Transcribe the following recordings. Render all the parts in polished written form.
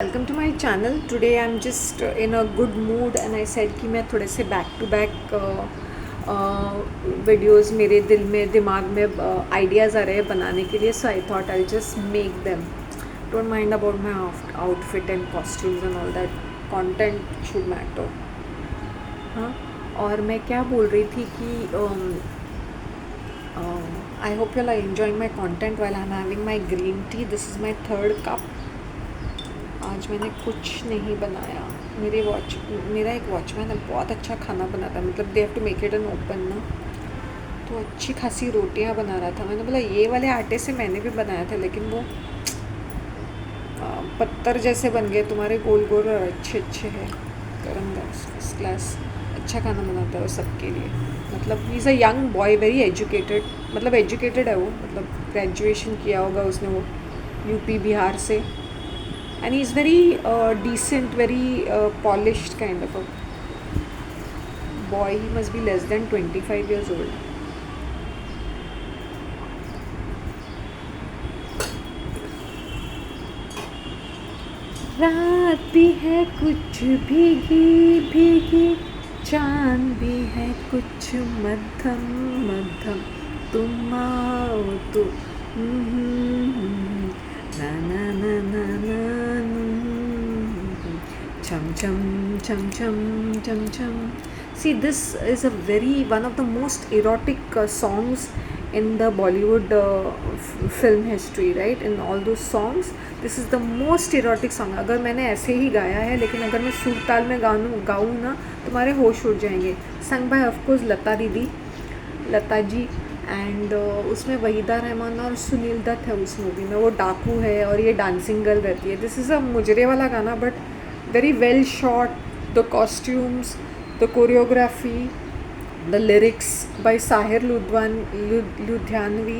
Welcome to my channel. Today I am just in a good mood and I said कि मैं थोड़े से back to back videos मेरे दिल में दिमाग में आइडियाज़ आ रहे हैं बनाने के लिए, so I thought I just make them. Don't mind about my outfit and costumes and all that, content should matter. हाँ, और मैं क्या बोल रही थी कि I hope you are enjoying my content while I am having my green tea. This is my third cup. आज मैंने कुछ नहीं बनाया। मेरा एक वॉचमैन है, बहुत अच्छा खाना बनाता है, मतलब they have to make it an open ना, तो अच्छी खासी रोटियां बना रहा था। मैंने बोला ये वाले आटे से मैंने भी बनाया था, लेकिन वो पत्थर जैसे बन गए तुम्हारे, गोल गोल और अच्छे अच्छे हैं। गरम गैस फर्स्ट क्लास, अच्छा खाना बनाता है वो सबके लिए। मतलब he is a young boy, very educated, मतलब एजुकेटेड है वो, मतलब ग्रेजुएशन किया होगा उसने, वो यूपी बिहार से। And he's very decent, very polished kind of a boy. He must be less than 25 years old. रात भी है कुछ भीगी भीगी, चांद भी है कुछ मध्यम मध्यम, तुम आओ तो ना ना ना ना ना, chum chum chum chum chum chum. See, this is a very one of the most erotic songs in the Bollywood film history, right? In all those songs, this is the most erotic song. अगर मैंने ऐसे ही गाया है, लेकिन अगर मैं सुर ताल में गाऊँ ना, तुम्हारे होश उड़ जाएंगे। संग बाय ऑफ कोर्स लता दीदी, लता जी, एंड उसमें वहीदा रहमान और सुनील दत्त है उस मूवी में। वो डाकू है और ये डांसिंग गर्ल रहती है। दिस इज़ अ मुजरे वाला गाना, but very well shot. The costumes, the choreography, the lyrics by Sahir Ludhianvi,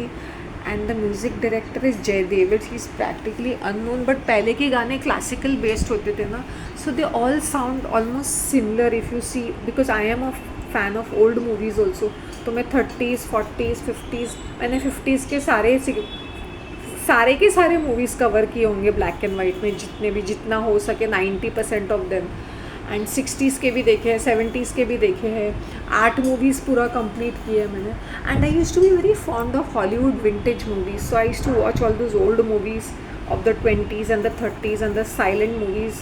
and the music director is Jay David. He's practically unknown, but पहले के गाने classical based होते थे ना, so they all sound almost similar if you see, because I am a fan of old movies also. तो मैं 30s 40s 50s, मैंने 50s के सारे के सारे मूवीज़ कवर किए होंगे ब्लैक एंड वाइट में, जितने भी, जितना हो सके 90% ऑफ देम। एंड 60s के भी देखे हैं, 70s के भी देखे हैं। 8 मूवीज़ पूरा कंप्लीट किए हैं मैंने। And I used to be very fond of Hollywood vintage movies, so I used to watch all those old movies of the 20s and the 30s and the silent movies.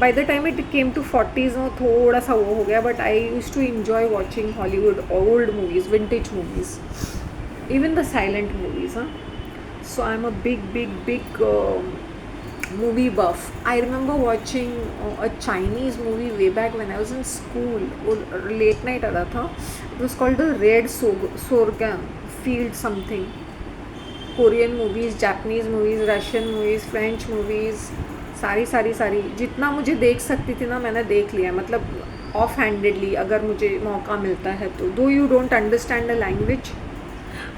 By the time it came to 40s वो थोड़ा सा वो हो गया, but I used to enjoy watching Hollywood old movies, vintage movies, even the silent movies, huh? So I'm a big movie buff. I remember watching a Chinese movie way back when I was in school. वो late night आ रहा था. It was called the Red Sorghum Field something. Korean movies, Japanese movies, Russian movies, French movies, सारी जितना मुझे देख सकती थी ना, मैंने देख लिया। मतलब ऑफ हैंडेडली, अगर मुझे मौका मिलता है तो। दो you don't understand the language,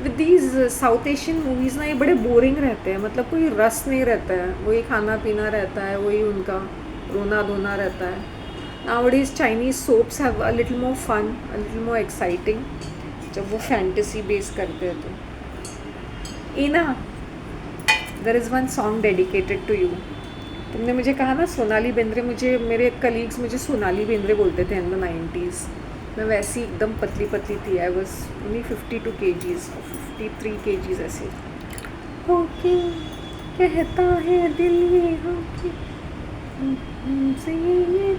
with these south Asian movies ना, ये बड़े बोरिंग रहते हैं, मतलब कोई रस नहीं रहता है, वही खाना पीना रहता है, वही उनका रोना धोना रहता है। Nowadays Chinese soaps have a little more fun, a little more exciting, जब वो फैंटेसी बेस करते हैं तो। ईना, there is one song dedicated to you. तुमने मुझे कहा ना सोनाली बेंद्रे, मुझे मेरे कलीग्स मुझे सोनाली बेंद्रे बोलते थे इन द 90s। मैं वैसी एकदम पतली पतली थी। I was only 52 kgs, 53 kgs ऐसे। ओके, कहता है दिल ये होके से, ये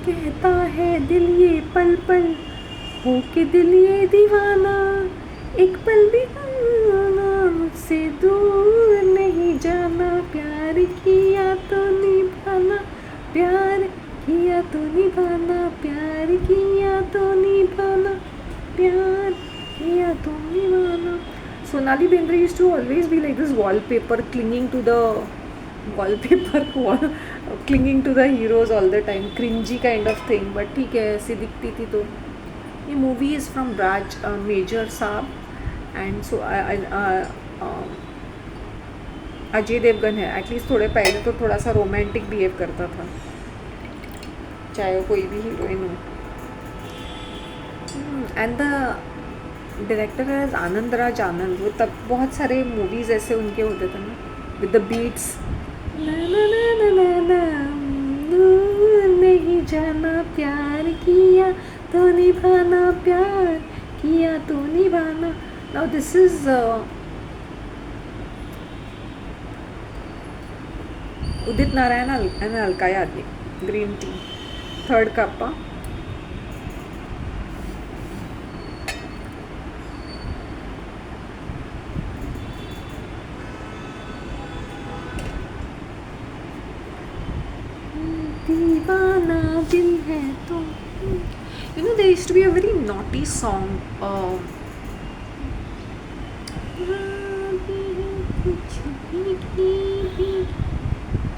कहता है दिल ये पल पल होके, दिल ये दीवाना, एक पल भी मुझसे दूर नहीं जाना, प्यार किया तो निभाना, प्यार किया तो निभाना, प्यार किया तो निभाना, प्यार किया तो निभाना। Sonali Bendre used to always be like this wallpaper, clinging to the wallpaper wall, clinging to the heroes all the time, cringy kind of thing, but ठीक है, ऐसी दिखती थी। तो ये मूवी इज़ फ्रॉम राज major Saab, and so Ajay Devgan है। एटलीस्ट थोड़े पहले तो थोड़ा सा रोमांटिक बिहेव करता था, चाहे वो कोई भी हीरोइन हो। एंड द डायरेक्टर है आनंद राज आनंद। वो तब बहुत सारे मूवीज़ ऐसे उनके होते थे ना, विद द बीट्स, ना ना ना ना ना ना, दूर नहीं जाना, प्यार किया तो निभाना, प्यार किया तो निभाना. Now this is Udit Narayan and Alka Yagnik, Green Tea, third cup. दीवाना दिल है तो. You know, there used to be a very naughty song. कुछ भी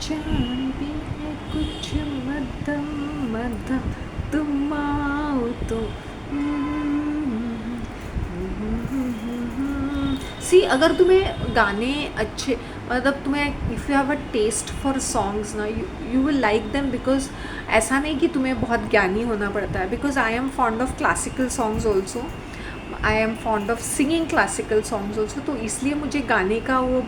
जान भी है कुछ मध्यम मध्यम, तुम आओ तो. सी अगर तुम्हें गाने अच्छे, मतलब तुम्हें if you have a taste for songs ना, you will like them, because ऐसा नहीं कि तुम्हें बहुत ज्ञानी होना पड़ता है. Because I am fond of classical songs also, I am fond of singing classical songs also. तो इसलिए मुझे गाने का वो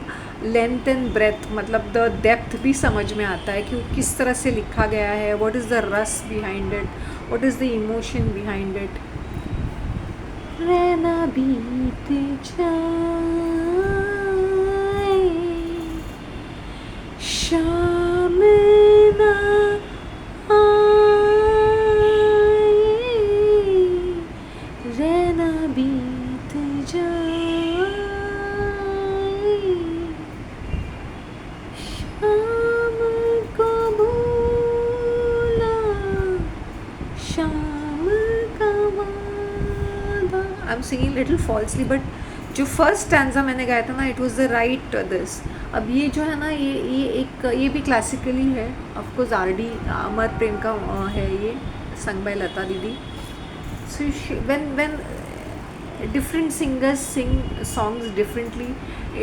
लेंथ एंड ब्रेथ, मतलब द डेप्थ भी समझ में आता है कि वो किस तरह से लिखा गया है, व्हाट इज़ द रस behind it, what is the emotion behind it. रहना बीत जाए, शाम ना आए, रहना बीत जाए, शाम को भूला, शाम का वादा. I am singing little falsely, but जो फर्स्ट स्टैंजा मैंने गाया था ना, it was the right this. अब ये जो है ना, ये भी क्लासिकली है. ऑफकोर्स आर डी अमर प्रेम का है ये, संग बाय लता दीदी. सो when different singers sing songs differently,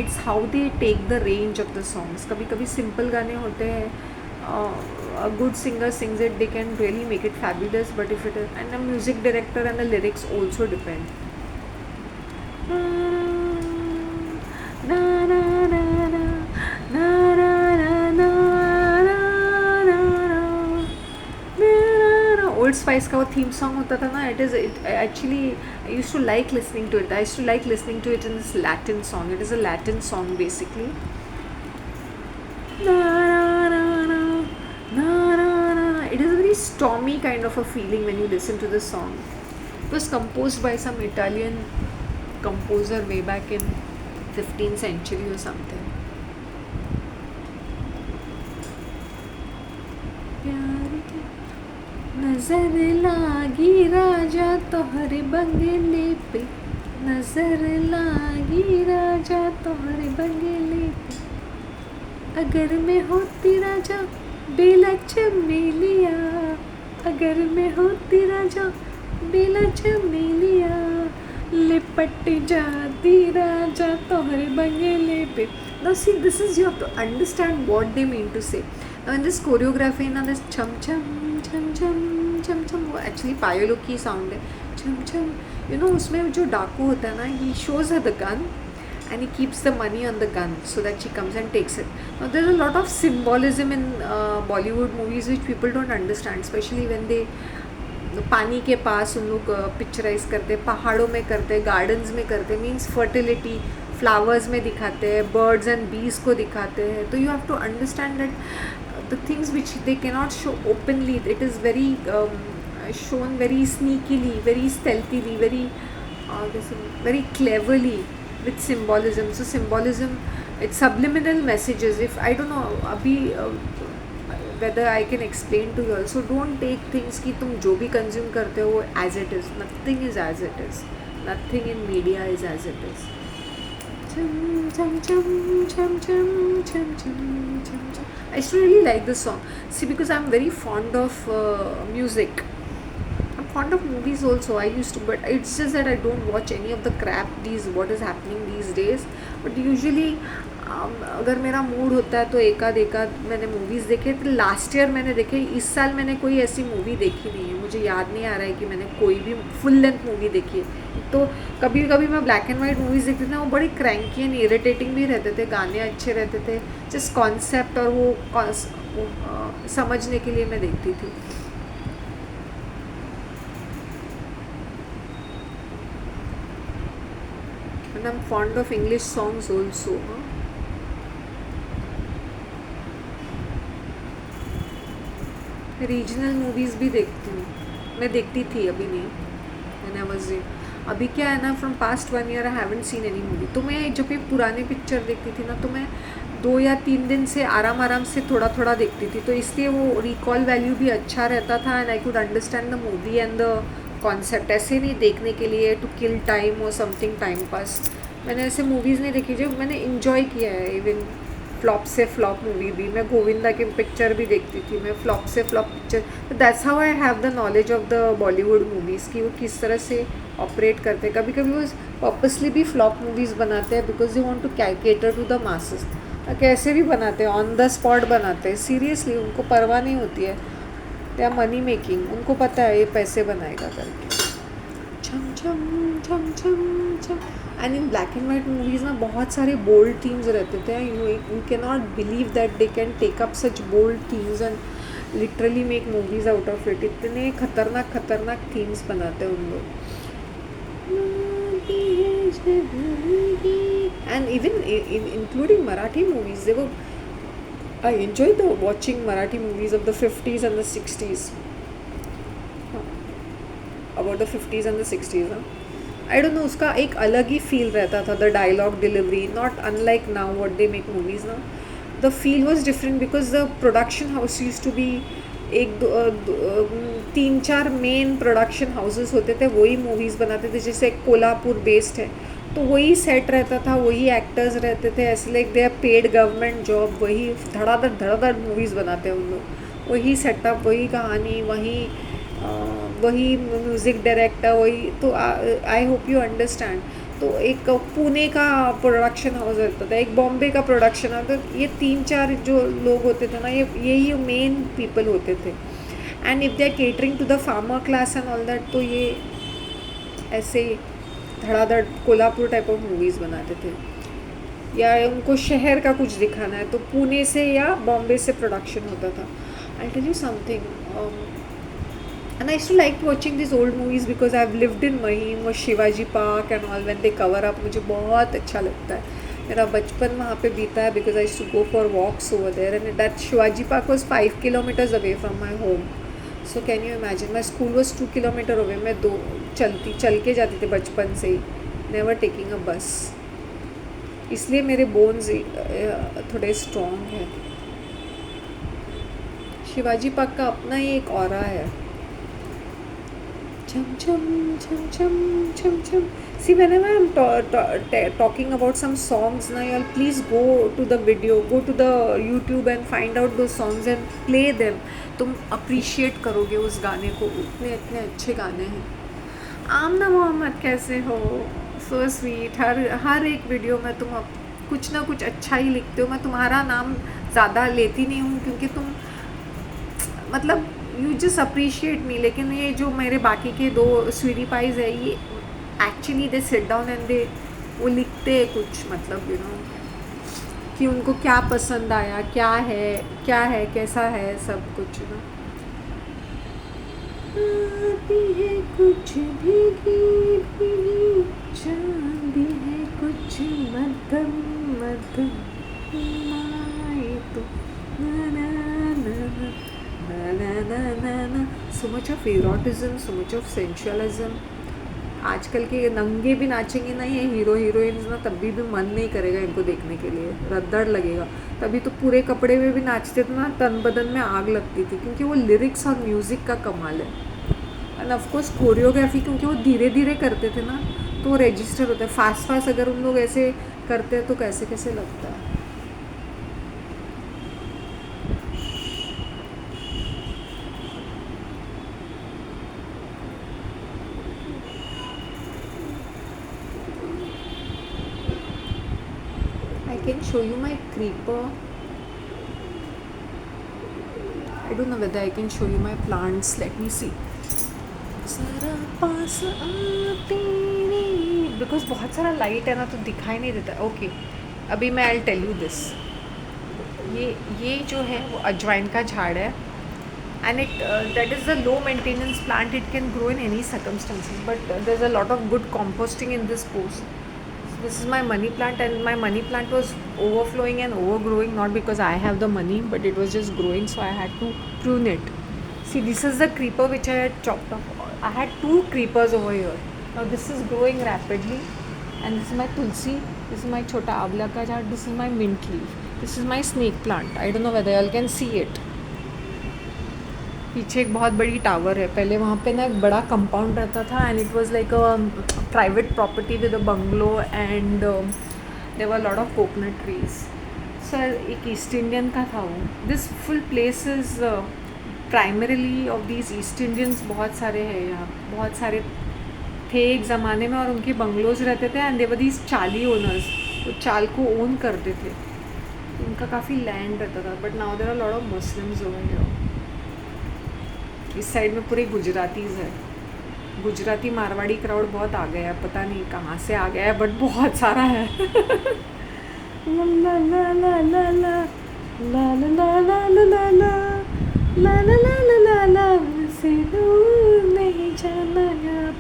it's how they take the range of the songs. कभी कभी सिंपल गाने होते हैं, a good singer sings it, they can really make it fabulous. But if it is, and the music director and the lyrics also depend. Na na na na na na na na na. Old Spice का वो theme song होता था ना, it actually I used to like listening to it. I used to like listening to it in this Latin song. It is a Latin song basically. It is a very stormy kind of a feeling when you listen to this song. It was composed by some Italian composer way back in 15th century or something. प्यार की नजर लागी राजा तोहरे बंगले पे, नजर लागी राजा तोहरे बंगले पे, अगर मैं होती राजा बेला चमेलिया, अगर मैं होती राजा बेला चमेलिया, लिपट जाती राजा तोहरे बंगले पे. Now see, this is, you have to understand what they mean to say. Now in this choreography, now this chum chum chum chum chum chum, वो actually पायलों की sound है. chum chum, you know, उसमें जो डाकू होता है ना, he shows her the gun and he keeps the money on the gun so that she comes and takes it. Now there is a lot of symbolism in Bollywood movies which people don't understand, especially when they पानी के पास उन लोग picturise करते, पहाड़ों में करते, gardens में करते, मीन्स फर्टिलिटी, फ्लावर्स में दिखाते हैं, बर्ड्स एंड बीज को दिखाते हैं. तो you have to understand that the things which they cannot show openly, it is very shown very sneakily, very stealthily, very cleverly with symbolism. So symbolism, it's subliminal messages. If I don't know अभी whether I can explain to you also, don't take things कि तुम जो भी consume करते हो as it is. Nothing is as it is. Nothing in media is as it is. Chum chum chum chum chum chum chum chum chum. I used to really like this song. See, because I'm very fond of music. I'm fond of movies also. I used to, but it's just that I don't watch any of the crap what is happening these days. But usually अगर मेरा mood होता है तो एकाध एकाध मैंने movies देखे, तो लास्ट ईयर मैंने देखे। इस साल मैंने कोई ऐसी मूवी देखी नहीं है, मुझे याद नहीं आ रहा है कि मैंने कोई भी फुल लेंथ मूवी देखी है। तो कभी कभी मैं ब्लैक एंड वाइट मूवीज़ देखती थी ना, वो बड़ी क्रैंकी एंड इरिटेटिंग भी रहते थे, गाने अच्छे रहते थे, जस्ट कॉन्सेप्ट और वो समझने के लिए मैं देखती थी। And I am fond of English songs also. Regional movies भी देखती हूँ, मैं देखती थी, अभी नहीं। व्हेन आई वाज, अभी क्या है ना, from past 1 year I haven't seen any movie. तो मैं जब ये पुरानी पिक्चर देखती थी ना, तो मैं 2 या 3 दिन से आराम आराम से थोड़ा थोड़ा देखती थी, तो इसलिए वो रिकॉल वैल्यू भी अच्छा रहता था and I could understand the movie and the concept. ऐसे नहीं देखने के लिए टू किल टाइम और समथिंग टाइम पास। मैंने ऐसे मूवीज़ नहीं देखी जो मैंने इन्जॉय किया है। इवन फ्लॉप से फ्लॉप मूवी भी, मैं गोविंदा की पिक्चर भी देखती थी, मैं फ्लॉप से flop picture. That's how I have the knowledge of the Bollywood movies कि वो किस तरह से ऑपरेट करते हैं। कभी कभी वो पर्पसली भी फ्लॉप मूवीज़ बनाते हैं because they want to cater to the masses. कैसे भी बनाते हैं, ऑन द स्पॉट बनाते हैं, सीरियसली उनको परवाह नहीं होती है। दे आर मनी मेकिंग, उनको पता है ये पैसे बनाएगा करके। छम छम छम छम छम। And in black and white movies ना बहुत सारे बोल्ड थीम्स रहते थे। You can not believe that they can take up such bold themes and literally make movies out of it. इतने खतरनाक खतरनाक थीम्स बनाते हैं उन लोग। And even including Marathi movies, देखो I enjoy the watching Marathi movies of the 50s and the 60s. About the 50s and the 60s, huh? I don't know, उसका एक अलग ही फील रहता था, the dialogue delivery, not unlike now what they make movies ना। The feel was different because the production house use to be, एक दो, 3-4 main production houses होते थे, वही मूवीज़ बनाते थे। जैसे कोल्हापुर बेस्ड है तो वही सेट रहता था, वही एक्टर्स रहते थे, ऐसे like they are paid government job, वही धड़ाधड़ मूवीज़ बनाते हैं उन लोग। वही सेटअप, वही कहानी, वही म्यूज़िक डायरेक्टर, वही। तो आई होप यू अंडरस्टैंड। तो एक पुणे का प्रोडक्शन हाउस रहता था, एक बॉम्बे का प्रोडक्शन हाउस, तो ये 3-4 जो लोग होते थे ना, यही मेन पीपल होते थे। And if they are catering to the farmer class and all that, तो ये ऐसे धड़ाधड़ कोल्हापुर टाइप ऑफ मूवीज़ बनाते थे। या उनको शहर का कुछ दिखाना है तो पुणे से या बॉम्बे से प्रोडक्शन होता था। I tell you something, and I used to like watching these old movies because I've lived in Mahim और Shivaji park and all when they cover up, मुझे बहुत अच्छा लगता है। मेरा बचपन वहाँ पे बीता है because I used to go for walks over there and that Shivaji park was 5 kilometers away from my home. So can you imagine, my school was 2 kilometer away. मैं चल के जाती थी बचपन से ही, never taking a bus. इसलिए मेरे bones थोड़े स्ट्रॉन्ग हैं। शिवाजी पार्क का अपना ही एक ऑरा है। Chum chum chum chum chum chum. See, whenever I'm talking about some songs, now y'all please go to the video, go to the YouTube and find out those songs and play them. तुम appreciate करोगे उस गाने को, इतने इतने अच्छे गाने हैं। आमना मोहम्मद कैसे हो? So sweet. हर एक वीडियो में तुम कुछ ना कुछ अच्छा ही लिखते हो। मैं तुम्हारा नाम ज़्यादा लेती नहीं हूँ क्योंकि तुम मतलब यू जस्ट अप्रिशिएट मी। लेकिन ये जो मेरे बाकी के 2 स्वीटी पाइज है, ये actually they sit down and they वो लिखते हैं कुछ, मतलब यू नो कि उनको क्या पसंद आया, क्या है कैसा है, सब कुछ ना। आती है कुछ भीगी भीगी चांदी है, कुछ मध्यम मध्यम तो ना so much of erotism, so much of sensualism. आजकल के नंगे भी नाचेंगे ना ये हीरो हीरोइंस ना, तभी भी मन नहीं करेगा इनको देखने के लिए, रद्दड़ लगेगा। तभी तो पूरे कपड़े में भी नाचते थे ना, तन बदन में आग लगती थी, क्योंकि वो लिरिक्स और म्यूज़िक का कमाल है। एंड ऑफकोर्स कोरियोग्राफी, क्योंकि वो धीरे धीरे करते थे ना, तो वो रजिस्टर होता है। फास्ट अगर उन लोग ऐसे करते हैं तो कैसे कैसे लगता है। show you my creeper. I don't know whether I can show you my plants. Let me see. जरा पास आते नहीं, बिकॉज बहुत सारा लाइट है ना तो दिखाई नहीं देता. ओके, अभी मैं आई टेल यू दिस. ये जो है वो अजवाइन का झाड़ है. And that is a low maintenance plant. It can grow in any circumstances, but there's a lot of good composting in this post. This is my money plant, and my money plant was overflowing and overgrowing, not because I have the money, but it was just growing, so I had to prune it. See, this is the creeper which I had chopped off. I had 2 creepers over here. Now this is growing rapidly, and this is my tulsi, this is my chota avla ka jhad, this is my mint leaf, this is my snake plant. I don't know whether you all can see it. पीछे एक बहुत बड़ी tower है. पहले वहाँ पे ना एक बड़ा कंपाउंड रहता था, and it was like a private property with a bungalow, and there were lot of coconut trees. सर एक ईस्ट इंडियन का था वो. This full place is primarily of these East Indians. बहुत सारे हैं यहाँ, बहुत सारे थे एक ज़माने में, और उनके बंगलोज रहते थे, एंड देवर दीज चाली ओनर्स. वो चाल को ओन करते थे, उनका काफ़ी लैंड रहता था. But now there are lot of Muslims over here. इस साइड में पूरे गुजरातीज़ है. गुजराती मारवाड़ी क्राउड बहुत आ गया है, पता नहीं कहाँ से आ गया है, बट बहुत सारा है. ला ला ला ला ला ला ला ला ला ला ला ला ला ला ला ला ला से दूर नहीं जाना,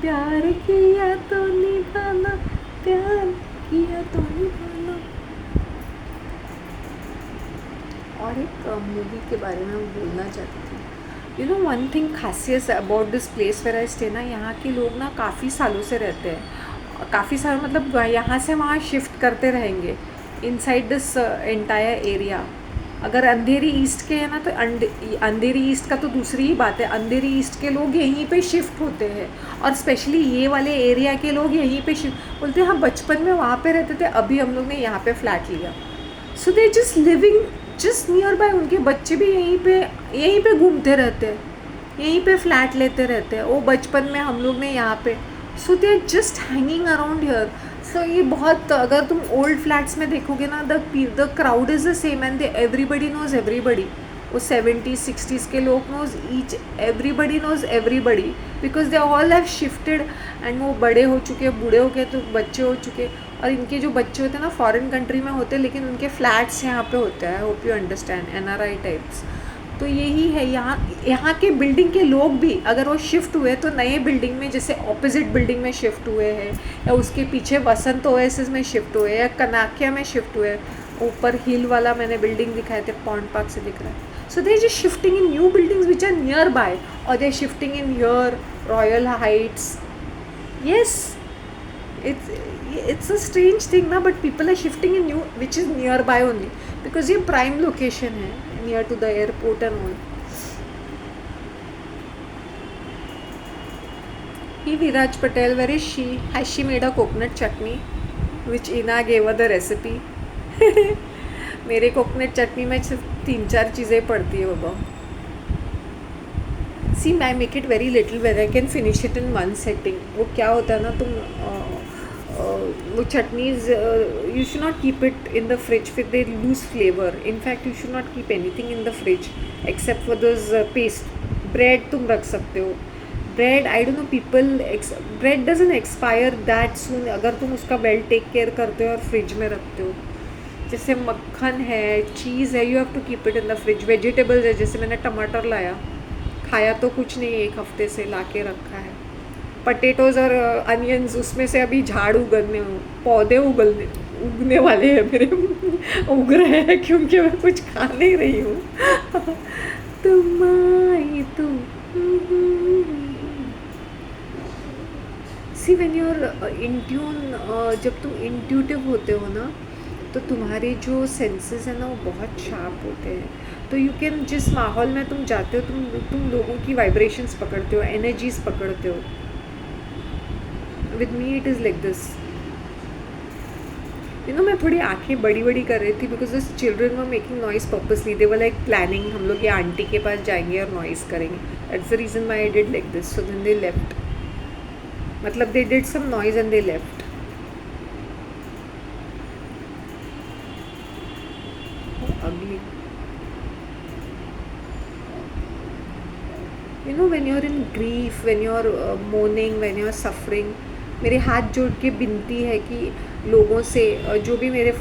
प्यार किया तो निभाना, प्यार किया तो निभाना. और एक मूवी के बारे में बोलना चाहती थी. यू नो वन थिंग खासियत about this place where I stay ना, यहाँ के लोग ना काफ़ी सालों से रहते हैं. काफ़ी साल मतलब यहाँ से वहाँ शिफ्ट करते रहेंगे इनसाइड दिस एंटायर एरिया. अगर अंधेरी ईस्ट के हैं ना, तो अंधेरी ईस्ट का तो दूसरी ही बात है. अंधेरी ईस्ट के लोग यहीं पे शिफ्ट होते हैं, और स्पेशली ये वाले एरिया के लोग यहीं पे शिफ्ट बोलते हैं. हाँ, बचपन में वहाँ पे रहते थे, अभी हम लोग ने यहाँ पे फ्लैट लिया. So they just living just near by. उनके बच्चे भी यहीं पे घूमते रहते हैं, यहीं पे फ्लैट लेते रहते हैं. वो बचपन में हम लोग ने यहाँ पे. So they are just hanging around here. So ये बहुत, अगर तुम ओल्ड फ्लैट्स में देखोगे ना, the crowd is the same, and everybody knows everybody. वो 70s 60s के लोग knows everybody knows everybody, because they all have shifted, and वो बड़े हो चुके, बूढ़े हो गए, तो बच्चे हो चुके. और इनके जो बच्चे होते हैं ना, फॉरेन कंट्री में होते हैं, लेकिन उनके फ्लैट्स यहाँ पे होते हैं. Hope you understand, NRI types. तो यही है यहाँ के बिल्डिंग के लोग भी, अगर वो शिफ्ट हुए तो नए बिल्डिंग में, जैसे ऑपोजिट बिल्डिंग में शिफ्ट हुए हैं, या उसके पीछे वसंत ओएसिस में शिफ्ट हुए, या कनाकिया में शिफ्ट हुए. ऊपर हिल वाला मैंने बिल्डिंग दिखाए थे, पॉन्ड पार्क से दिख रहा है. So they are just shifting in new buildings which are near by, और they are shifting in here Royal Heights. Yes, it's a strange thing ना, but people are shifting in new which is nearby only, because ये prime location है, near to the airport and all. He Viraj Patel, where is she? Has she made a coconut chutney which Ina gave her the recipe? मेरे coconut चटनी में सिर्फ 3-4 चीज़ें पड़ती है बाबा. See, I make it very little where I can finish it in one setting. वो क्या होता है ना, तुम वो chutneys you should not keep it in the fridge, फिर they lose flavour. In fact you should not keep anything in the fridge except for this paste. Bread तुम रख सकते हो. Bread, I don't know people, bread doesn't expire that soon अगर तुम उसका well take care करते हो और फ्रिज में रखते हो. जैसे मक्खन है, चीज़ है, you have to keep it in the fridge. Vegetables है, जैसे मैंने टमाटर लाया, खाया तो कुछ नहीं, 1 हफ्ते से ला के रखा है. पटेटोज़ और अनियंस, उसमें से अभी झाड़ पौधे उगने वाले हैं मेरे. उग रहे हैं क्योंकि मैं कुछ खा नहीं रही हूँ. तुम आई तुम. See when you are in tune, जब तुम इंट्यूटिव होते हो ना, तो तुम्हारे जो सेंसेस हैं ना, वो बहुत शार्प होते हैं. तो यू कैन, जिस माहौल में तुम जाते हो, तुम लोगों की वाइब्रेशंस पकड़ते हो, एनर्जीज पकड़ते हो. With me it is like this. You know, मैं थोड़ी आंखें बड़ी बड़ी कर रही थी, because this children were making noise purposely. They were like planning, हम लोग ये आंटी के पास जाएंगे और नॉइस करेंगे. That's the reason why I did like this. So then they left, मतलब they did some noise and they left. You know when you are in grief, when you are mourning, when you are suffering, मेरे हाथ जोड़ के विनती है कि लोगों से जो भी मेरे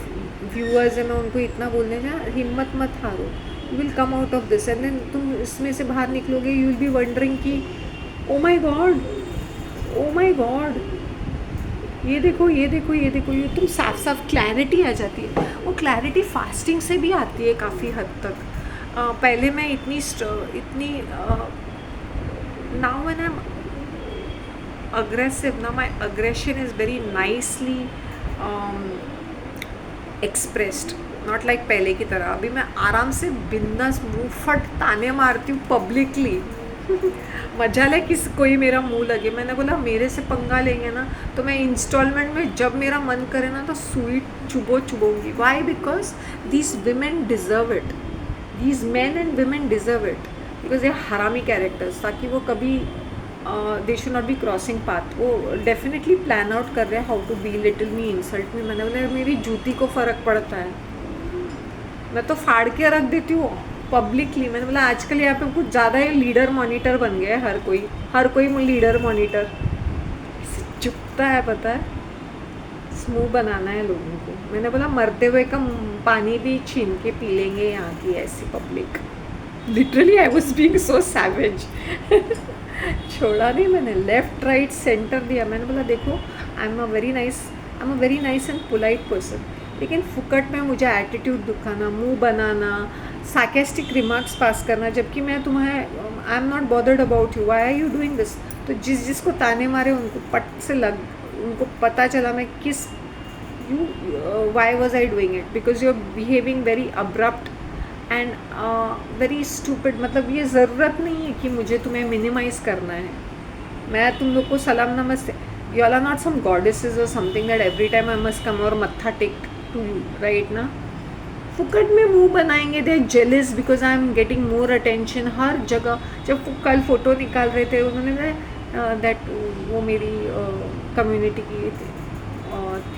व्यूअर्स हैं, मैं उनको इतना बोलने जा, हिम्मत मत हारो, you will come out of this, and then तुम इसमें से बाहर निकलोगे, यू विल बी वंडरिंग कि ओ माई गॉड, ओ माई गॉड, ये देखो, ये देखो, ये देखो, ये तुम साफ साफ क्लैरिटी आ जाती है। वो क्लैरिटी फास्टिंग से भी आती है काफ़ी हद तक। पहले मैं इतनी now when I am aggressive, now my aggression is very nicely expressed, not like पहले की तरह। अभी मैं आराम से बिंदास मुंह फट ताने मारती हूँ पब्लिकली। मजा ले किस कोई मेरा मुंह लगे। मैंने बोला मेरे से पंगा लेंगे ना तो मैं इंस्टॉलमेंट में जब मेरा मन करे ना तो सुई चुभोऊंगी। Why? Because these women deserve it, these man and women deserve it, because ये हरामी कैरेक्टर्स, ताकि वो कभी they should not be crossing path. वो डेफिनेटली प्लान आउट कर रहे हैं how to belittle me, insult me. मैंने बोला मेरी जूती को फ़र्क पड़ता है, मैं तो फाड़ के रख देती हूँ पब्लिकली। मैंने बोला आजकल यहाँ पे कुछ ज़्यादा ही लीडर मॉनिटर बन गया है हर कोई लीडर मॉनिटर चुपता है, पता है, स्मूथ बनाना है लोगों को। मैंने बोला मरते हुए का पानी भी छीन के पी लेंगे यहाँ की ऐसी public. Literally I was being so savage. छोड़ा नहीं मैंने, लेफ्ट राइट सेंटर दिया। मैंने बोला देखो I am a very nice and polite person, लेकिन फुकट में मुझे एटीट्यूड दिखाना, मुंह बनाना, सार्केस्टिक रिमार्क्स पास करना, जबकि मैं तुम्हें I am not bothered about you, why are you doing this. तो जिसको ताने मारे उनको पट से उनको पता चला मैं किस why was I doing it, because you are behaving very abrupt and very stupid. मतलब ये ज़रूरत नहीं है कि मुझे तुम्हें मिनिमाइज़ करना है। मैं तुम लोग को सलाम नमस्ते, you all are not some goddesses और something that every time I must come और मत्था टेक टू यू, राइट ना। फुकट में मुंह बनाएंगे, they are jealous because I am getting more attention हर जगह। जब कल फ़ोटो निकाल रहे थे उन्होंने दैट वो मेरी कम्युनिटी की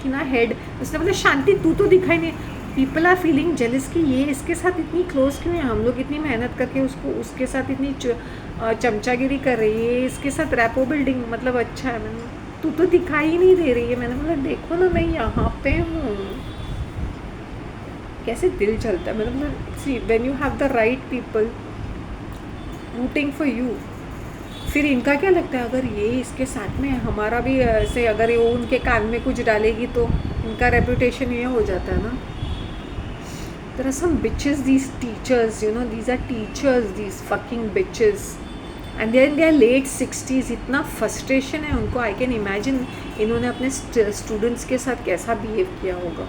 थी ना हेड, उसने बोला शांति तू तो दिखाई नहीं। पीपल आर फीलिंग जेलस कि ये इसके साथ इतनी क्लोज क्यों है, हम लोग इतनी मेहनत करके उसके साथ इतनी चमचागिरी कर रही है, इसके साथ रैपो बिल्डिंग, मतलब अच्छा है। मैंने तू तो दिखाई नहीं दे रही है। मैंने बोला देखो ना मैं यहाँ पे हूँ, कैसे दिल चलता है। मैंने बोला सी when you have the right people rooting for you, फिर इनका क्या लगता है अगर ये इसके साथ में हमारा भी ऐसे अगर वो उनके कान में कुछ डालेगी तो इनका रेपुटेशन ये हो जाता है ना। There are some bitches, these teachers, you know, these are teachers, these fucking bitches, and they're in their late 60s. इतना frustration है उनको, I can imagine इन्होंने अपने students के साथ कैसा behave किया होगा।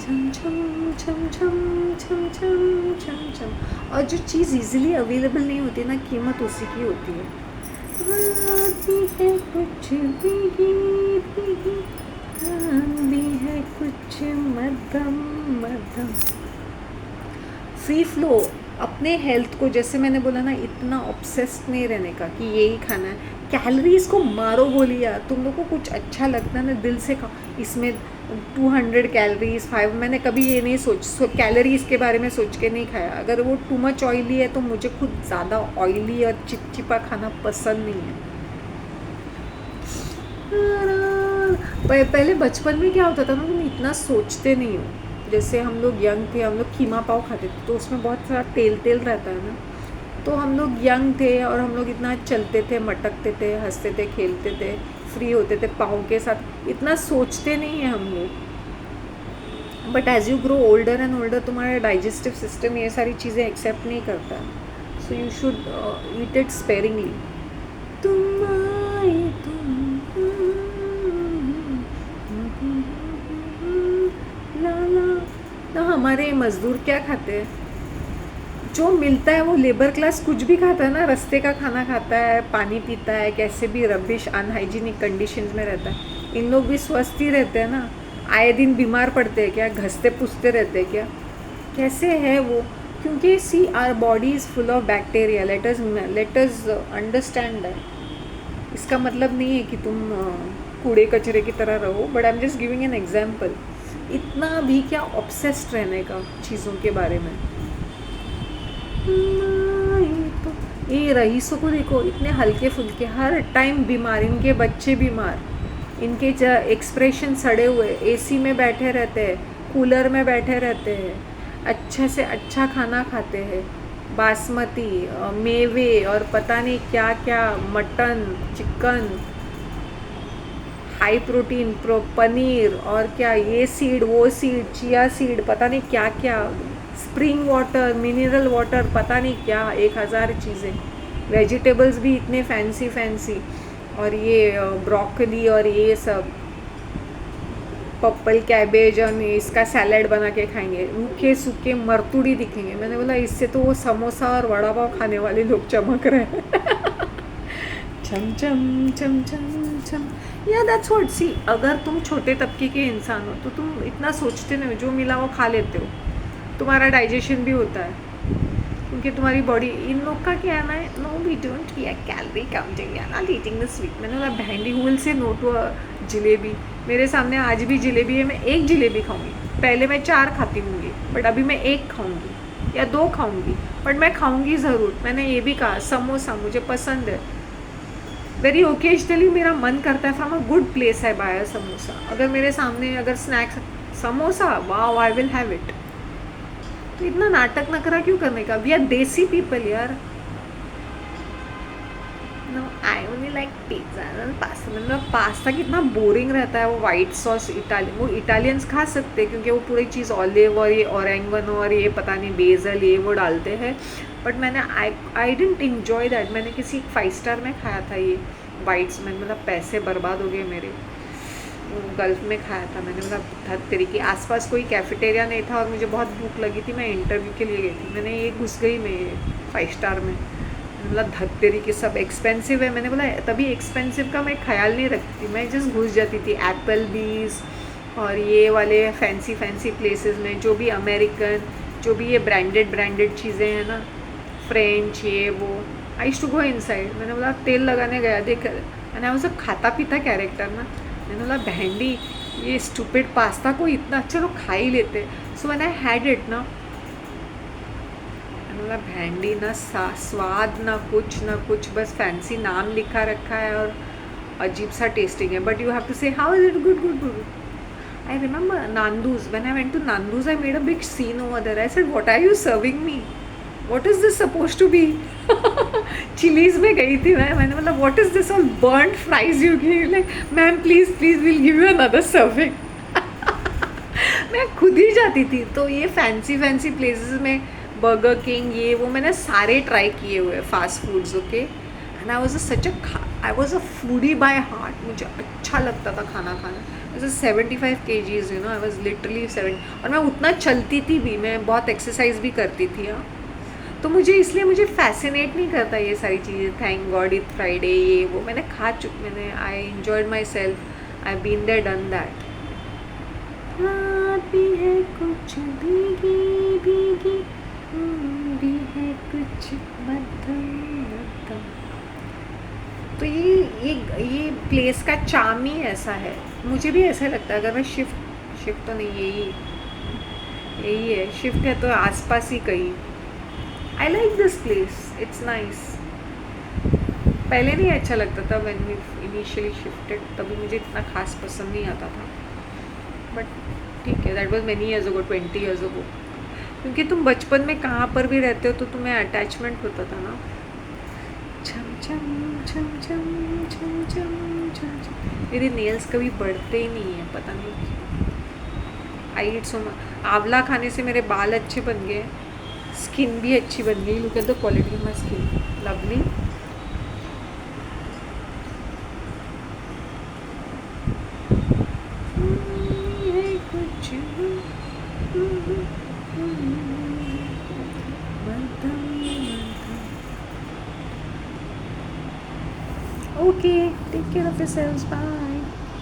छम छम छम छम छम छम छम छम। और जो चीज़ easily available नहीं होती ना, कीमत उसी की होती है। कुछ भी है कुछ मध्यम मध्यम फ्री फ्लो। अपने हेल्थ को, जैसे मैंने बोला ना, इतना ऑब्सेस्ड नहीं रहने का कि यही खाना है। कैलोरीज को मारो बोलिए, तुम लोग को कुछ अच्छा लगता है ना दिल से खाओ। इसमें 200 कैलोरीज 5, मैंने कभी ये नहीं कैलोरीज के बारे में सोच के नहीं खाया। अगर वो टू मच ऑयली है तो मुझे खुद ज़्यादा ऑयली और चिपचिपा खाना पसंद नहीं है। पहले बचपन में क्या होता था ना, तुम इतना सोचते नहीं हो। जैसे हम लोग यंग थे, हम लोग कीमा पाव खाते थे तो उसमें बहुत सारा तेल रहता है ना। तो हम लोग यंग थे और हम लोग इतना चलते थे, मटकते थे, हंसते थे, खेलते थे, फ्री होते थे पाँव के साथ, इतना सोचते नहीं हैं हम लोग। But as you grow older and older तुम्हारा डाइजेस्टिव सिस्टम ये सारी चीज़ें एक्सेप्ट नहीं करता है। So you should eat it sparingly. तुम आए ना, हमारे मज़दूर क्या खाते हैं, जो मिलता है वो लेबर क्लास कुछ भी खाता है ना, रास्ते का खाना खाता है, पानी पीता है, कैसे भी रबिश अनहाइजीनिक कंडीशंस में रहता है। इन लोग भी स्वस्थ ही रहते हैं ना, आए दिन बीमार पड़ते हैं क्या, घसते पुसते रहते हैं क्या, कैसे है वो? क्योंकि see our body is full of bacteria. Let us understand that. इसका मतलब नहीं है कि तुम कूड़े कचरे की तरह रहो, but I am just giving an example. इतना भी क्या ऑब्सेस्ड रहने का चीज़ों के बारे में। ये रईसों को देखो, इतने हल्के फुल्के, हर टाइम बीमार, इनके बच्चे बीमार, इनके एक्सप्रेशन सड़े हुए, एसी में बैठे रहते हैं, कूलर में बैठे रहते हैं, अच्छे से अच्छा खाना खाते हैं, बासमती मेवे और पता नहीं क्या क्या, mutton chicken, high protein paneer और क्या, ये सीड वो सीड, चिया सीड, पता नहीं क्या क्या, स्प्रिंग वाटर, मिनरल वाटर, पता नहीं क्या, 1000 चीज़ें, वेजिटेबल्स भी इतने फैंसी फैंसी, और ये ब्रोकली और ये सब, पप्पल कैबेज और इसका सैलड बना के खाएंगे, रूखे सूखे मरतुड़ी दिखेंगे। मैंने बोला इससे तो वो समोसा और वड़ा पाव खाने वाले लोग चमक रहे हैं। चम चम चम चम चम, या दैट्स व्हाट, सी अगर तुम छोटे तबके के इंसान हो तो तुम इतना सोचते नहीं हो, जो मिला वो खा लेते हो, तुम्हारा डाइजेशन भी होता है, क्योंकि तुम्हारी बॉडी, इन लोग का क्या है ना, no we don't we are calorie counting, we are not eating the sweet. मैंने बोला बहन who will say no to a jalebi. मेरे सामने आज भी जलेबी है, मैं एक जलेबी खाऊंगी, पहले मैं 4 खाती होंगी बट अभी मैं 1 खाऊंगी या 2 खाऊंगी, बट मैं खाऊंगी ज़रूर। मैंने ये भी कहा समोसा मुझे पसंद है, वेरी ओकेजनली मेरा मन करता है, फ्रॉम अ गुड प्लेस है बाय अ समोसा, अगर मेरे सामने अगर snacks samosa, wow I will have it. तो इतना नाटक नखरा क्यों करने का, वी आर देसी पीपल यार। No I only like pizza and pasta. मतलब पास्ता कितना बोरिंग रहता है, वो वाइट सॉस इटालियन, वो इटालियंस खा सकते हैं क्योंकि वो पूरी चीज़ ऑलिव और ये ऑरेंगनो और ये पता नहीं बेसल ये वो डालते हैं, बट मैंने आई डिडंट इन्जॉय दैट। मैंने किसी 5 स्टार में खाया था ये वाइट्स में, मतलब पैसे बर्बाद हो गए मेरे, गल्फ में खाया था मैंने। मतलब तेरी के आसपास कोई कैफेटेरिया नहीं था और मुझे बहुत भूख लगी थी, मैं इंटरव्यू के लिए गई थी, मैंने ये घुस गई मैं 5 स्टार में, मतलब धत्तेरी के सब एक्सपेंसिव है। मैंने बोला तभी एक्सपेंसिव का मैं ख्याल नहीं रखती थी, मैं जस्ट घुस जाती थी एप्पल बीज और ये वाले फैंसी फैंसी प्लेसेस में, जो भी अमेरिकन, जो भी ये ब्रांडेड चीज़ें हैं ना, फ्रेंच ये वो, आई टू गो इनसाइड। मैंने बोला तेल लगाने गया देख, मैंने वो सब खाता पीता कैरेक्टर ना, मैंने बोला बहंडी ये स्टूपिड पास्ता को इतना अच्छा लोग खा ही लेते। So when I had it ना, मतलब भेंडी ना स्वाद ना कुछ, बस फैंसी नाम लिखा रखा है और अजीब सा टेस्टिंग है, but you have to say how is it good. I remember Nando's, when I went to Nando's I made a big scene over there, I said what are you serving me, what is this suppose to be. Chili's में गई थी मैंने मतलब what is this all burned fries you give, like ma'am please will give you another serving. मैं खुद ही जाती थी। तो ये फैंसी प्लेसेस में बर्गर किंग ये वो मैंने सारे ट्राई किए हुए fast foods, okay, and I was a foodie by heart, मुझे अच्छा लगता था खाना खाना। वैसे 75 kgs, you know, I was literally 7, और मैं उतना चलती थी भी, मैं बहुत एक्सरसाइज भी करती थी। हाँ, तो मुझे फैसिनेट नहीं करता ये सारी चीज़ें, थैंक गॉड इट फ्राइडे ये वो, मैंने खा चुकी, मैंने I enjoyed myself, I been there done that. भी है कुछ भीगी भीगी, भी है कुछ मध्यम। तो ये प्लेस का चार्म ही ऐसा है, मुझे भी ऐसा लगता है। अगर मैं शिफ्ट तो नहीं, यही है, शिफ्ट है तो आसपास ही कहीं। I like this place, it's nice. पहले नहीं अच्छा लगता था, व्हेन वी इनिशियली शिफ्टेड, तभी मुझे इतना खास पसंद नहीं आता था, बट ठीक है, that was many years ago, 20 years ago. क्योंकि तुम बचपन में कहाँ पर भी रहते हो तो तुम्हें अटैचमेंट होता था ना। छम छम छम छम छम छम छम छम, मेरे नेल्स कभी बढ़ते ही नहीं है, पता नहीं। आई इट सो मच, आंवला खाने से मेरे बाल अच्छे बन गए, स्किन भी अच्छी बन गई। Look at the quality of my skin, lovely. Okay, take care of yourselves. Bye.